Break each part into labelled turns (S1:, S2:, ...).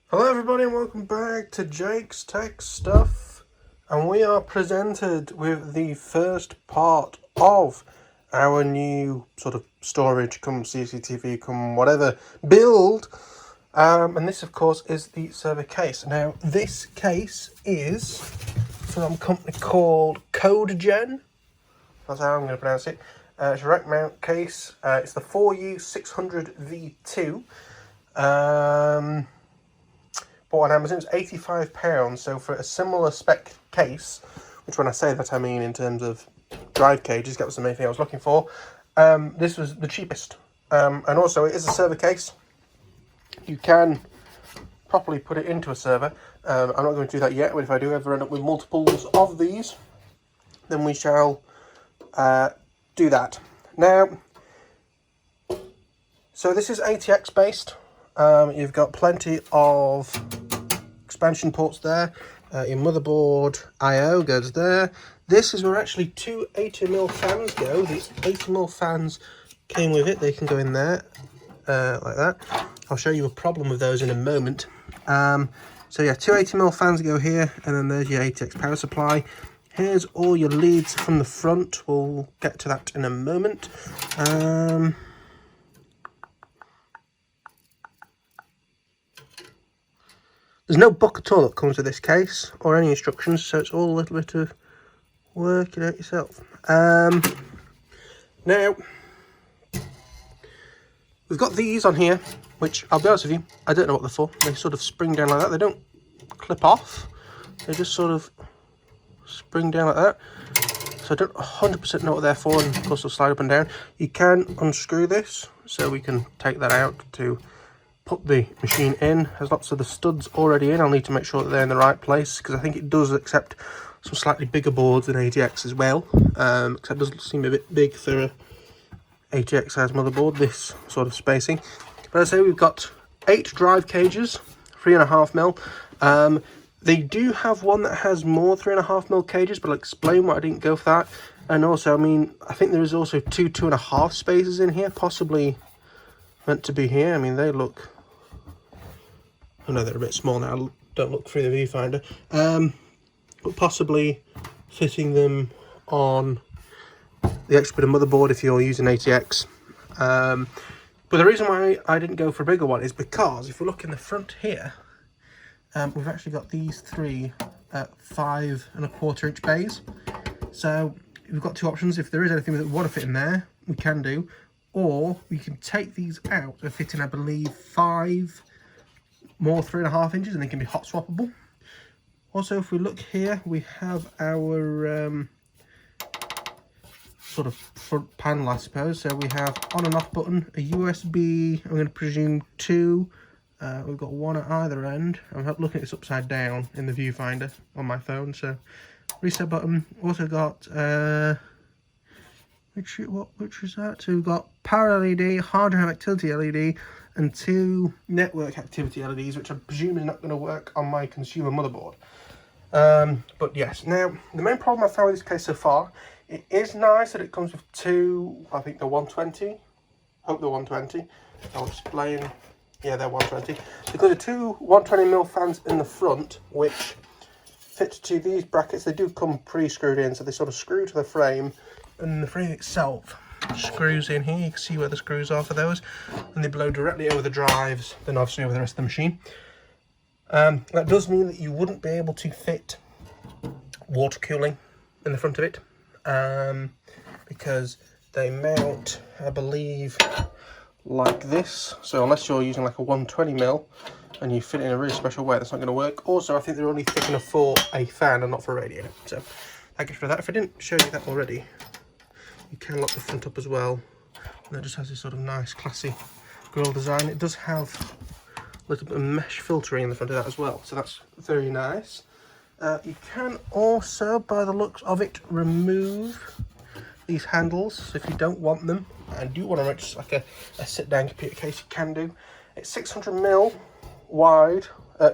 S1: Hello everybody and welcome back to Jake's Tech Stuff, and we are presented with the first part of our new sort of storage come CCTV come whatever build, and this of course is the server case. Now this case is from a company called CodeGen, that's how I'm going to pronounce it. It's a rack mount case. It's the 4U600V2. Bought on Amazon. It's £85, so for a similar spec case, which when I say that I mean in terms of drive cages, that was the main thing I was looking for, this was the cheapest. And also it is a server case. You can properly put it into a server. I'm not going to do that yet, but if I do ever end up with multiples of these, then we shall do that. Now, so this is ATX based. You've got plenty of expansion ports there. Your motherboard I/O goes there. This is where actually two 80mm fans go. These 80mm fans came with it. They can go in there like that. I'll show you a problem with those in a moment. So yeah, two 80mm fans go here, and then there's your ATX power supply. Here's all your leads from the front. We'll get to that in a moment. There's no book at all that comes with this case, or any instructions, so it's all a little bit of working out yourself. Now, we've got these on here, which, I'll be honest with you, I don't know what they're for. They sort of spring down like that. They don't clip off. They just sort of spring down like that. So I don't 100% know what they're for, and of course they'll slide up and down. You can unscrew this, so we can take that out to put the machine in. There's lots of the studs already in. I'll need to make sure that they're in the right place, because I think it does accept some slightly bigger boards than ATX as well, because it does seem a bit big for a ATX size motherboard, this sort of spacing. But as I say, we've got 8 drive cages, 3.5mm. They do have one that has more 3.5mm cages, but I'll explain why I didn't go for that. And also, I mean, I think there is also two 2.5 spaces in here, possibly meant to be here. I mean, they look, I know they're a bit small now, don't look through the viewfinder, but possibly fitting them on the extra bit of motherboard if you're using ATX. But the reason why I didn't go for a bigger one is because if we look in the front here, we've actually got these 3 5.25 inch bays. So we've got 2 options. If there is anything that we want to fit in there, we can do, or we can take these out and fit in, I believe, 5 more 3.5 inches, and they can be hot swappable. Also, if we look here, we have our sort of front panel, I suppose. So we have on and off button, a USB, I'm going to presume 2. We've got one at either end. I'm looking at this upside down in the viewfinder on my phone. So reset button. Also got which is that? So we've got power LED, hard drive activity LED, and 2 network activity LEDs, which I presume is not going to work on my consumer motherboard. But yes, now the main problem I've found with this case so far, it is nice that it comes with 2, I think they're 120, hope they're 120, I'll explain, yeah, they're 120. Because the 2 120mm fans in the front, which fit to these brackets, they do come pre-screwed in, so they sort of screw to the frame, and the frame itself screws in here. You can see where the screws are for those, and they blow directly over the drives, then obviously over the rest of the machine. That does mean that you wouldn't be able to fit water cooling in the front of it, because they mount, I believe, like this. So unless you're using like a 120mm and you fit it in a really special way, that's not going to work. Also, I think they're only thick enough for a fan and not for a radiator. So I guess for that, if I didn't show you that already, you can lock the front up as well. And it just has this sort of nice, classy grille design. It does have a little bit of mesh filtering in the front of that as well, so that's very nice. You can also, by the looks of it, remove these handles. So if you don't want them and do want to make just like a sit-down computer case, you can do. It's 600mm wide,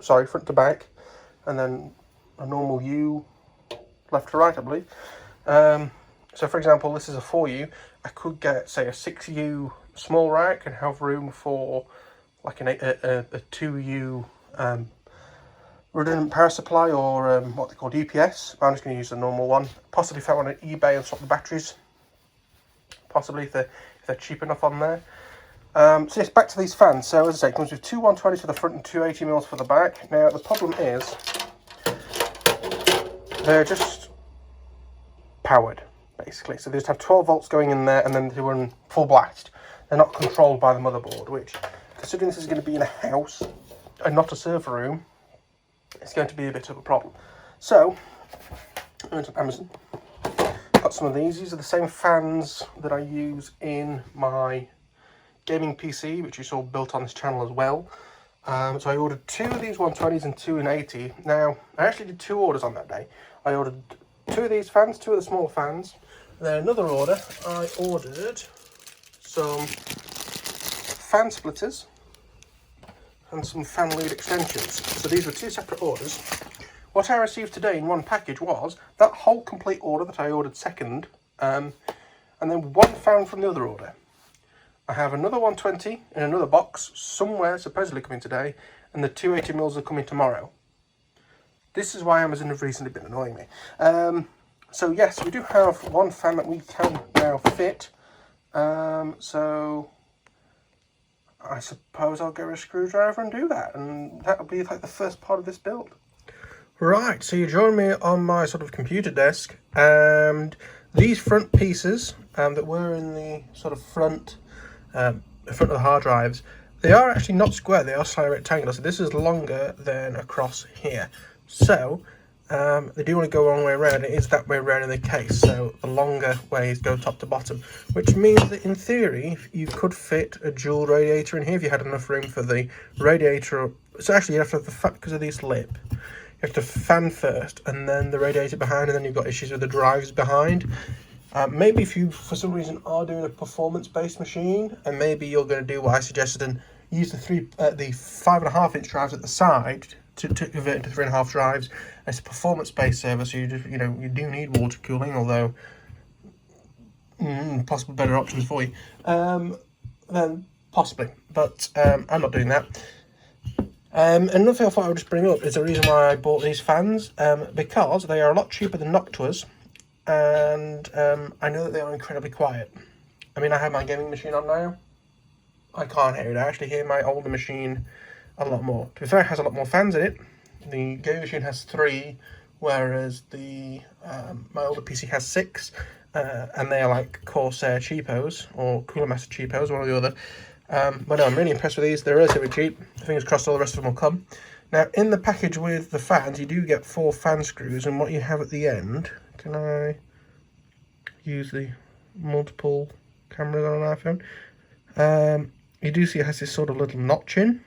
S1: sorry, front to back, and then a normal U left to right, I believe. So for example, this is a 4U. I could get, say, a 6U small rack and have room for like a 2U redundant power supply, or what they call UPS. I'm just going to use the normal one. Possibly found one on eBay and swap the batteries. Possibly if they're cheap enough on there. So yes, back to these fans. So as I say, it comes with two 120s for the front and two 80mm for the back. Now the problem is they're just powered, basically. So they just have 12 volts going in there and then they run full blast. They're not controlled by the motherboard, which, considering this is going to be in a house and not a server room, it's going to be a bit of a problem. So, I went on Amazon, got some of these. These are the same fans that I use in my gaming PC, which you saw built on this channel as well. So I ordered two of these 120s and two in 80. Now, I actually did two orders on that day. I ordered two of these fans, two of the smaller fans. And then another order, I ordered some fan splitters and some fan lead extensions. So these were two separate orders. What I received today in one package was that whole complete order that I ordered second, and then one fan from the other order. I have another 120 in another box somewhere, supposedly coming today, and the 280mm are coming tomorrow. This is why Amazon have recently been annoying me. So yes, we do have one fan that we can now fit. So I suppose I'll get a screwdriver and do that, and that'll be like the first part of this build. Right, so you join me on my sort of computer desk, and these front pieces that were in the sort of front of the hard drives, they are actually not square, they are slightly rectangular, so this is longer than across here. So they do want to go a long way around. It is that way around in the case, so the longer ways go top to bottom, which means that in theory you could fit a dual radiator in here if you had enough room for the radiator. So actually you have to have the fan, because of this lip, you have to fan first and then the radiator behind, and then you've got issues with the drives behind. Maybe if you for some reason are doing a performance based machine, and maybe you're going to do what I suggested and use the 5.5 inch drives at the side to convert into 3.5 drives. It's a performance-based server, so you do need water cooling, although possibly better options for you. Then possibly, but I'm not doing that. Another thing I thought I would just bring up is the reason why I bought these fans, because they are a lot cheaper than Noctua's, and I know that they are incredibly quiet. I mean, I have my gaming machine on now. I can't hear it. I actually hear my older machine a lot more. To be fair, it has a lot more fans in it. The gaming machine has 3, whereas the my older PC has 6, and they are like Corsair cheapos or Cooler Master cheapos, one or the other. But no, I'm really impressed with these. They're relatively cheap. Fingers crossed all the rest of them will come. Now, in the package with the fans, you do get 4 fan screws, and what you have at the end, can I use the multiple cameras on an iPhone? You do see it has this sort of little notch in,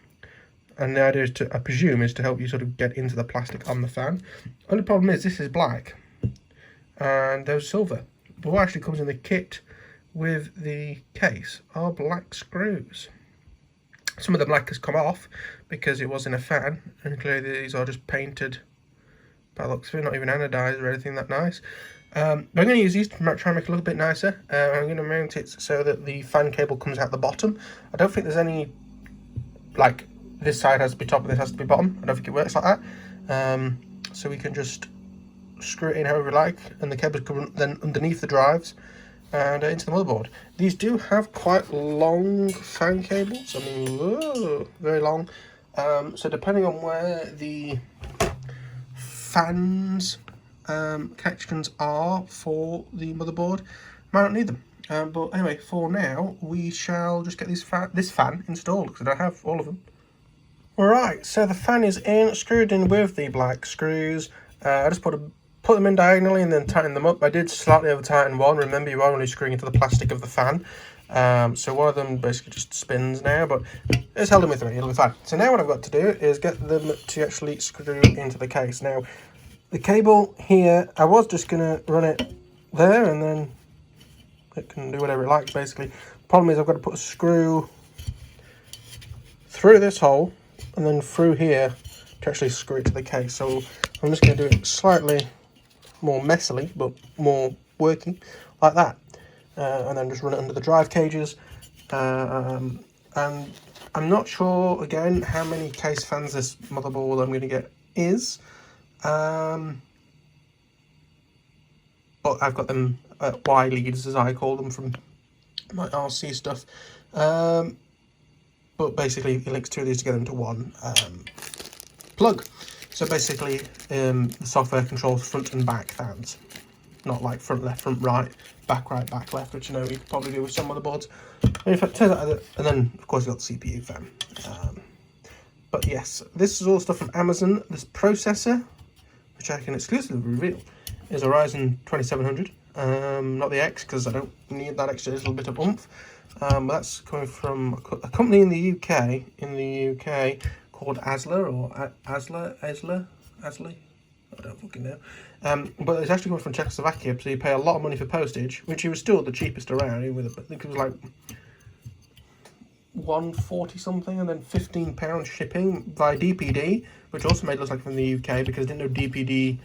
S1: and the idea is to, I presume, is to help you sort of get into the plastic on the fan. Only problem is this is black, and there's silver. But what actually comes in the kit with the case are black screws. Some of the black has come off because it was in a fan, and clearly these are just painted by the looks of it, not even anodized or anything that nice. But I'm going to use these to try and make it a little bit nicer. I'm going to mount it so that the fan cable comes out the bottom. I don't think there's any, like, this side has to be top and this has to be bottom. I don't think it works like that. So we can just screw it in however we like, and the cables come then underneath the drives and into the motherboard. These do have quite long fan cables. I mean, whoa, very long. So depending on where the fans connections are for the motherboard, might not need them. But anyway, for now, we shall just get this fan installed, because I don't have all of them. Alright, so the fan is in, screwed in with the black screws. I just put them in diagonally and then tighten them up. I did slightly over tighten one. Remember, you are only screwing into the plastic of the fan. So one of them basically just spins now, but it's held in with me, it'll be fine. So now what I've got to do is get them to actually screw into the case. Now, the cable here, I was just going to run it there and then it can do whatever it likes, basically. Problem is I've got to put a screw through this hole and then through here to actually screw it to the case. So I'm just going to do it slightly more messily, but more working, like that. And then just run it under the drive cages. And I'm not sure, again, how many case fans this motherboard I'm going to get is. But I've got them Y leads, as I call them, from my RC stuff. But basically it links two of these together into one plug. So basically the software controls front and back fans, not like front left, front right, back left, which you know you could probably do with some motherboards. And in fact, turns out that, and then of course you've got the CPU fan. But yes, this is all stuff from Amazon. This processor, which I can exclusively reveal, is a Ryzen 2700. Not the X, because I don't need that extra little bit of oomph. But that's coming from a company in the UK called Asla, or Asla, I don't fucking know. But it's actually coming from Czechoslovakia, so you pay a lot of money for postage, which was still the cheapest around. I think it was like £140 something, and then £15 shipping via DPD, which also made it look like from the UK because I didn't know DPD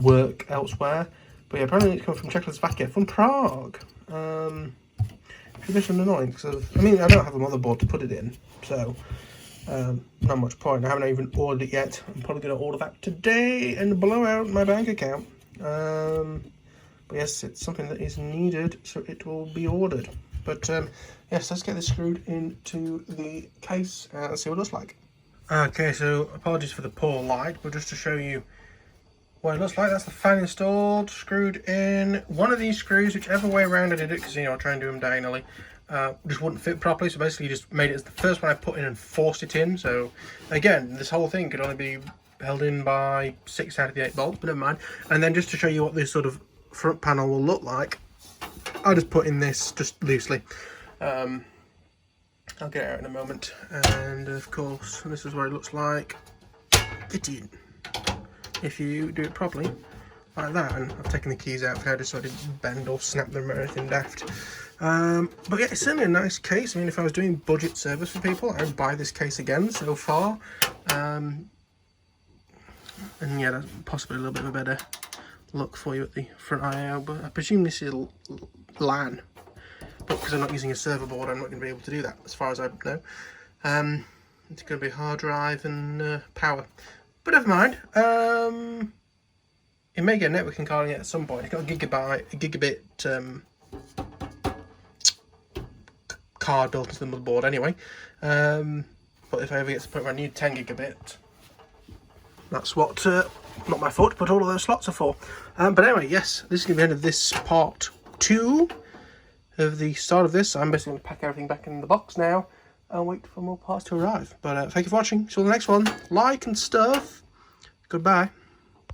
S1: work elsewhere. But yeah, apparently it's coming from Czechoslovakia, from Prague. It's a bit annoying because I mean I don't have a motherboard to put it in, so not much point. I haven't even ordered it yet. I'm probably going to order that today and blow out my bank account. But yes, it's something that is needed, so it will be ordered. But yes, let's get this screwed into the case and see what it looks like. Okay, so apologies for the poor light, but just to show you what it looks like, that's the fan installed, screwed in. One of these screws, whichever way around I did it, because you know I try and do them diagonally, just wouldn't fit properly, so basically just made it as the first one I put in and forced it in. So again, this whole thing could only be held in by 6 out of the 8 bolts, but never mind. And then just to show you what this sort of front panel will look like, I'll just put in this just loosely. I'll get it out in a moment. And of course, this is what it looks like fitted, if you do it properly like that. And I've taken the keys out here just so I didn't bend or snap them or anything daft. But yeah, it's certainly a nice case. I mean, if I was doing budget service for people, I would buy this case again so far. And yeah, that's possibly a little bit of a better look for you at the front IO, but I presume this is LAN, but because I'm not using a server board, I'm not going to be able to do that as far as I know. It's going to be hard drive and power, but never mind. It may get a networking card in it at some point. It's got a gigabit card built into the motherboard anyway. But if I ever get to the point where I need 10 gigabit, that's what, not my fault, but all of those slots are for. But anyway, yes, this is going to be the end of this part 2 of the start of this. I'm basically going to pack everything back in the box now and wait for more parts to arrive. But thank you for watching. See you on the next one. Like and stuff. Goodbye.